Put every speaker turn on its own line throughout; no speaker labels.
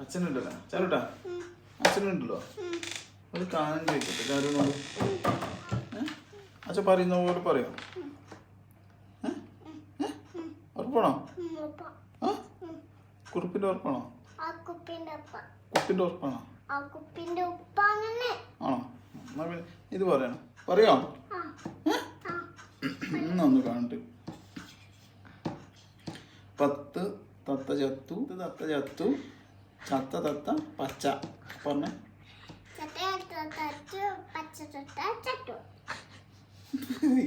അച്ഛനുണ്ടല്ലോ ചാരുട്ടാ, അച്ഛനുണ്ടല്ലോ. ഒരു കാര്യം ചോദിക്കട്ടെ ചാരുനോട്. അച്ഛൻ പറയുന്ന പോലെ പറയോ? ഉറപ്പാണോ? കുറുപ്പിന്റെ ഉറപ്പാണോ? കുപ്പിന്റെ ഉറപ്പാണോ? ആണോ? എന്നാ പിന്നെ ഇത് പറയണം. പറയോ? ഒന്ന് കാണട്ടെ. 10 തത്ത ചത്തു, തത്ത ചത്തു, ചത്ത തത്ത പച്ച. പറഞ്ഞേ.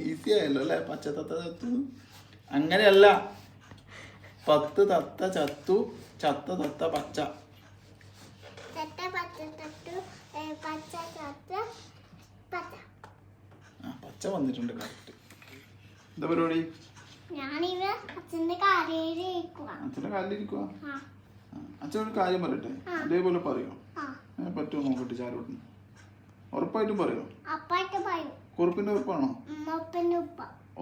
ഈസി ആയല്ലോ അല്ലേ? പച്ച തത്ത ചത്തു. അങ്ങനെയല്ല. 10 തത്ത ചത്തു, ചത്ത തത്ത പച്ച. പച്ച വന്നിട്ടുണ്ട് കറക്റ്റ്. എന്താ പരിപാടി? അച്ഛന്റെ കാലിലിരിക്കുക. അച്ഛൻ ഒരു കാര്യം പറയട്ടെ, അതേപോലെ പറയോ? പറ്റുമോ നോക്കട്ടെ ചാരോട്ടിന്. ഉറപ്പായിട്ടും പറയോ? കുറുപ്പിന്റെ ഉറപ്പാണോ?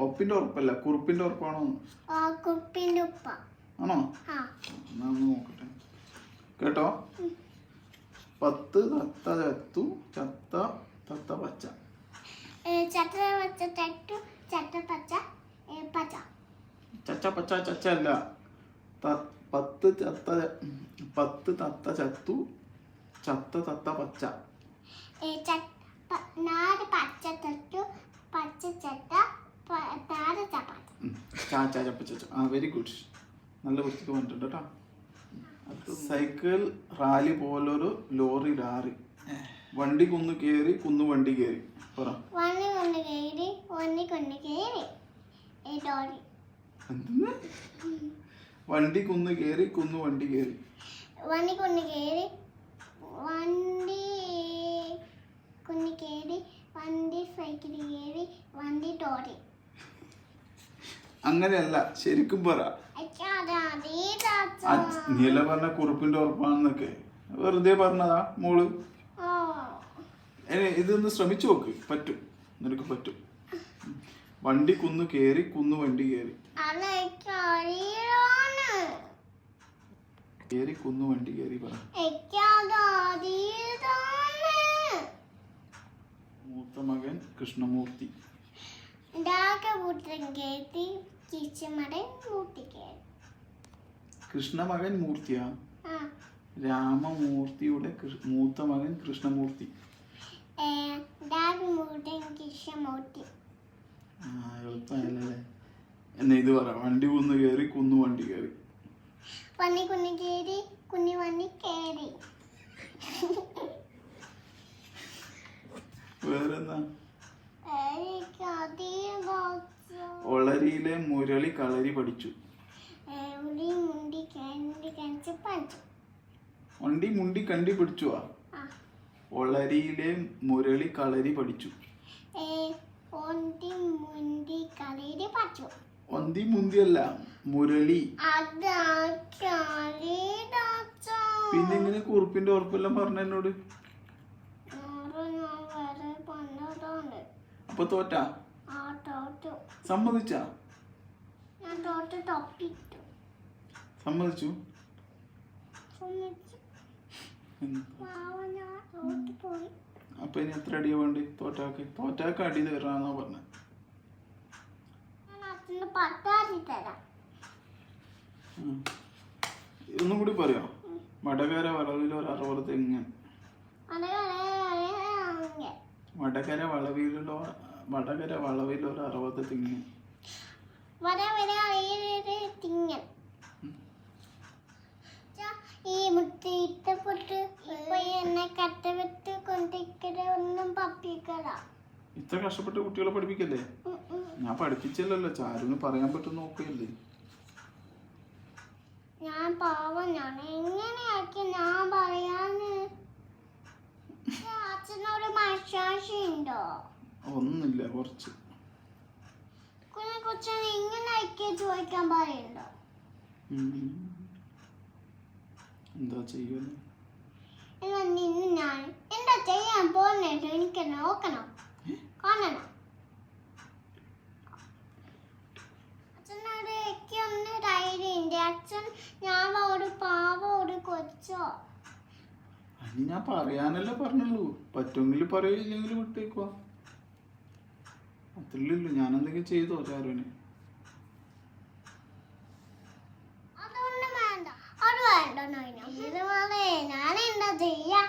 ഒപ്പിന്റെ ഉറപ്പല്ല, കുറുപ്പിന്റെ ഉറപ്പാണോ? ആണോ? എന്നാ ഒന്ന് നോക്കട്ടെ കേട്ടോ. 10 തത്ത ചത്തു, ചത്ത തത്ത പച്ച. ചച്ച പച്ച ചച്ച അല്ല. 10 തത്ത ചത്തു, ചത്ത തത്ത പച്ച. Very good. നല്ല വൃത്തിക്ക് വന്നിട്ടുണ്ട് കേട്ടോ. സൈക്കിൾ റാലി പോലൊരു ലോറി ലാറി. വണ്ടി കുന്നു കയറി, കുന്നു വണ്ടി കയറി. പറ. വണ്ടി കുന്നു കയറി, കുന്നു വണ്ടി കയറി. അങ്ങനെയല്ല, ശരിക്കും പറ. നീല പറഞ്ഞ കുറുപ്പിന്റെ ഉറപ്പാണെന്നൊക്കെ വെറുതെ പറഞ്ഞതാ മോള്. ഇതൊന്ന് ശ്രമിച്ചു നോക്ക്, പറ്റും, നിനക്ക് പറ്റും. വണ്ടി കുന്നു കയറി, കുന്നു വണ്ടി കയറി. കയറി കുന്നു വണ്ടി കയറി. പറ. മൂത്ത മകൻ കൃഷ്ണമൂർത്തി. കൃഷ്ണമകൻ മൂർത്തിയാ? രാമമൂർത്തിയുടെ മൂത്ത മകൻ കൃഷ്ണമൂർത്തി. എളുപ്പമല്ലേ? എന്നാ ഇത് പറ. വണ്ടി കുന്നു കയറി, കുന്നു വണ്ടി കയറി. വേറെന്താ? ഒളരിയിലെ മുരളി കളരി പഠിച്ചു. വണ്ടി മുണ്ടി കണ്ടി പിടിച്ചുവാ. ഒളരിയിലെ മുരളി കളരി പഠിച്ചു. ഒന്തി മുന്തിയല്ല, മുരളി. പിന്നെ എങ്ങനെ കുറുപ്പിന്റെ ഉറപ്പെല്ലാം പറഞ്ഞ എന്നോട്? അപ്പൊ തോറ്റാ? സമ്മതിച്ചാ? സമ്മതിച്ചു. അപ്പൊ ഇനി എത്ര അടിയാ വേണ്ടി? തോറ്റാക്ക് അടി തരാന്നാ പറഞ്ഞ. ഒന്നും കൂടി പറയോ? വടകര വളവിൽ ഒരു 60 തെങ്ങ്. വടകര വളവിൽ ഒരു 60 തെങ്ങ്. ഇത്ര കഷ്ടപ്പെട്ട് കുട്ടികളെ പഠിപ്പിക്കല്ലേ? ഞാൻ പഠിപ്പിച്ചല്ലോ, ചാരുന്ന് പറയാൻ പറ്റും നോക്കുകയല്ലേ.
ഞാൻ പാവനാണ്, എങ്ങനെയാക്കി ഞാൻ പറയാന്? അച്ഛനോട് മനഃശാസ്ത്രമുണ്ടോ?
ഒന്നുമില്ല, കുറച്ച്.
കൊച്ചനെ ഇങ്ങനെയൊക്കെ ചോദിക്കാൻ പറയുന്നുണ്ടോ?
എന്താ ചെയ്യുന്നു?
ഞാൻ എന്താ ചെയ്യാൻ പോകുന്നത്? എനിക്ക് നോക്കണം, കാണണം. അച്ഛനോട് എനിക്ക് ഒന്ന് ധൈര്യം ഉണ്ട്. അച്ഛൻ ഞാൻ ഒരു പാവ ഒരു കൊച്ചോ
ഇനി ഞാൻ പറയാനല്ലേ പറഞ്ഞുള്ളൂ. പറ്റുമെങ്കിൽ പറയൂ, ഇല്ലെങ്കിൽ വിട്ടേക്കുവാ. അത്രയുള്ളൂ. ഞാൻ എന്തെങ്കിലും ചെയ്തോ ചാരുവിന്?
അതൊന്നും വേണ്ട. അത് വേണ്ട നൈന. ഇത് മതി. ഞാൻ എന്താ ചെയ്യാ?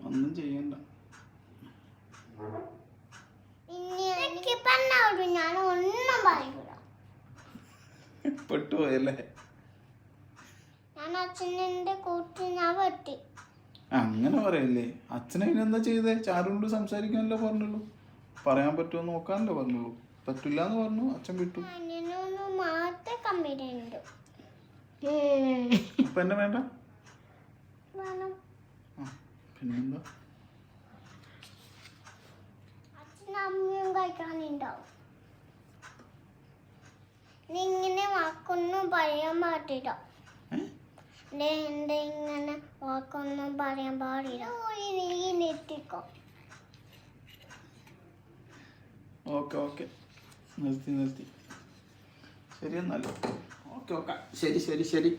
ഒന്നും ചെയ്യണ്ട.
ഇനി എനിക്ക് പറഞ്ഞോളൂ, ഞാൻ ഒന്നും പറയൂല.
പെട്ടുപോയല്ലേ?
ഞാൻ അച്ഛനെ കൂട്ടി ഞാൻ വെട്ടി.
അങ്ങനെ പറയല്ലേ. അച്ഛനതിനെന്താ ചെയ്തേ? ചാരുവിനോട് സംസാരിക്കാനല്ലേ പറഞ്ഞുള്ളൂ. പറയാൻ പറ്റുമോ നോക്കാനല്ലേ പറഞ്ഞുള്ളൂ. പറ്റില്ല എന്ന് പറഞ്ഞു, അച്ഛൻ വിട്ടു.
അതിനൊന്ന് മാത്രം കമ്പനി ഉണ്ട്.
അപ്പൊ എന്നെ വേണ്ട?
വേണം.
പിന്നെന്താ?
അച്ഛനും അമ്മയും കഴിക്കാനുണ്ടാവും. നീ ഇങ്ങനെ വാക്കൊന്നും പറയാൻ പാടില്ല. എന്റെ ഇങ്ങനെ വാക്കൊന്നും പറയാൻ പാടില്ല. നീ നിർത്തിക്കോ.
ഓക്കെ ഓക്കെ, നിർത്തി. ശരി എന്നാലോ. ഓക്കെ ശരി.